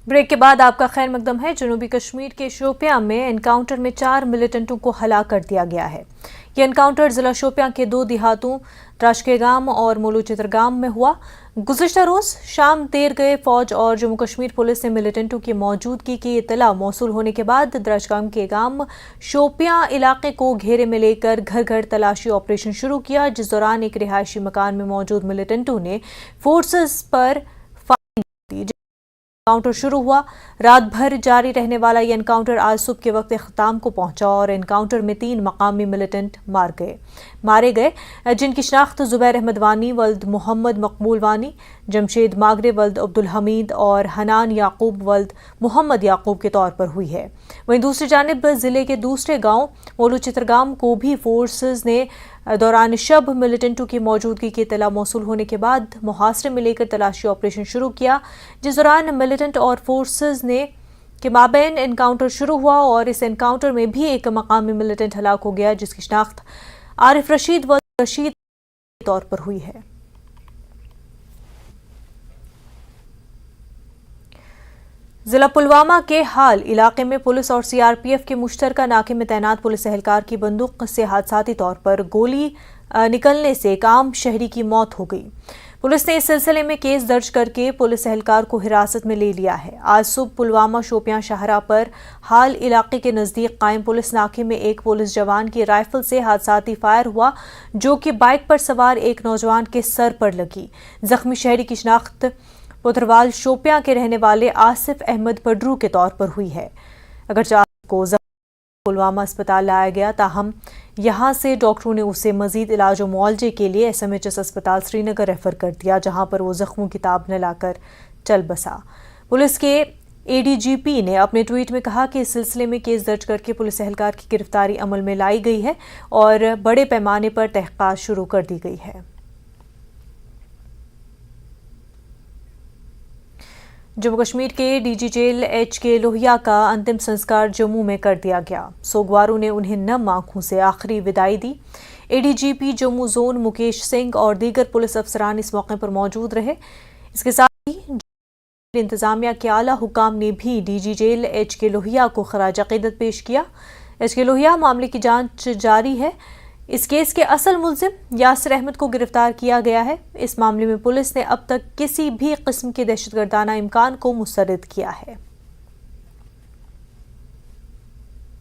Break کے بعد آپ کا خیر مقدم ہے۔ جنوبی کشمیر کے شوپیاں میں انکاؤنٹر میں 4 ملیٹنٹوں کو ہلاک کر دیا گیا ہے۔ یہ انکاؤنٹر ضلع شوپیاں کے 2 دیہاتوں تراشکے گام اور مولو چترگام میں ہوا۔ گزشتہ روز شام دیر گئے فوج اور جموں کشمیر پولیس نے ملیٹنٹوں کی موجودگی کی اطلاع موصول ہونے کے بعد درشگام کے گام شوپیاں علاقے کو گھیرے میں لے کر گھر گھر تلاشی آپریشن شروع کیا، جس دوران ایک رہائشی مکان میں موجود ملیٹنٹوں نے فورسز پر فائرنگ کی۔ انکاؤنٹر شروع ہوا۔ رات بھر جاری رہنے والا یہ انکاؤنٹر آج صبح کے وقت اختتام کو پہنچا اور انکاؤنٹر میں 3 مقامی ملیٹنٹ مارے گئے، جن کی شناخت زبیر احمد وانی ولد محمد مقبول وانی، جمشید ماگرے ولد عبدالحمید اور حنان یعقوب ولد محمد یعقوب کے طور پر ہوئی ہے۔ وہیں دوسری جانب ضلع کے دوسرے گاؤں مولو چترگام کو بھی فورسز نے دوران شب ملیٹنٹوں کی موجودگی کی اطلاع موصول ہونے کے بعد محاصرے میں لے کر تلاشی آپریشن شروع کیا، جس دوران ملیٹنٹ اور فورسز کے مابین انکاؤنٹر شروع ہوا اور اس انکاؤنٹر میں بھی ایک مقامی ملیٹنٹ ہلاک ہو گیا، جس کی شناخت عارف رشید و رشید کے طور پر ہوئی ہے۔ ضلع پلوامہ کے حال علاقے میں پولیس اور سی آر پی ایف کے مشترکہ ناکے میں تعینات پولیس اہلکار کی بندوق سے حادثاتی طور پر گولی نکلنے سے ایک عام شہری کی موت ہو گئی۔ پولیس نے اس سلسلے میں کیس درج کر کے پولیس اہلکار کو حراست میں لے لیا ہے۔ آج صبح پلوامہ شوپیاں شاہراہ پر حال علاقے کے نزدیک قائم پولیس ناکے میں ایک پولیس جوان کی رائفل سے حادثاتی فائر ہوا، جو کہ بائک پر سوار ایک نوجوان کے سر پر لگی۔ زخمی شہری کی شناخت پتروال شوپیاں کے رہنے والے آصف احمد پڈرو کے طور پر ہوئی ہے۔ اگرچہ آصف کو پلوامہ اسپتال لایا گیا، تاہم یہاں سے ڈاکٹروں نے اسے مزید علاج و معالجے کے لیے ایس ایم ایچ ایس اسپتال سری نگر ریفر کر دیا، جہاں پر وہ زخموں کی تاب نہ لا کر چل بسا۔ پولیس کے اے ڈی جی پی نے اپنے ٹویٹ میں کہا کہ اس سلسلے میں کیس درج کر کے پولیس اہلکار کی گرفتاری عمل میں لائی گئی ہے اور بڑے پیمانے پر تحقیقات شروع کر دی گئی ہے۔ جموں کشمیر کے ڈی جی جیل ایچ کے لوہیا کا انتم سنسکار جموں میں کر دیا گیا۔ سوگواروں نے انہیں نم آنکھوں سے آخری وداعی دی۔ اے ڈی جی پی جموں زون مکیش سنگھ اور دیگر پولیس افسران اس موقع پر موجود رہے۔ اس کے ساتھ ہی انتظامیہ کے اعلیٰ حکام نے بھی ڈی جی جیل ایچ کے لوہیا کو خراج عقیدت پیش کیا۔ ایچ کے لوہیا معاملے کی جانچ جاری ہے۔ اس کیس کے اصل ملزم یاسر احمد کو گرفتار کیا گیا ہے۔ اس معاملے میں پولیس نے اب تک کسی بھی قسم کے دہشت گردانہ امکان کو مسترد کیا ہے۔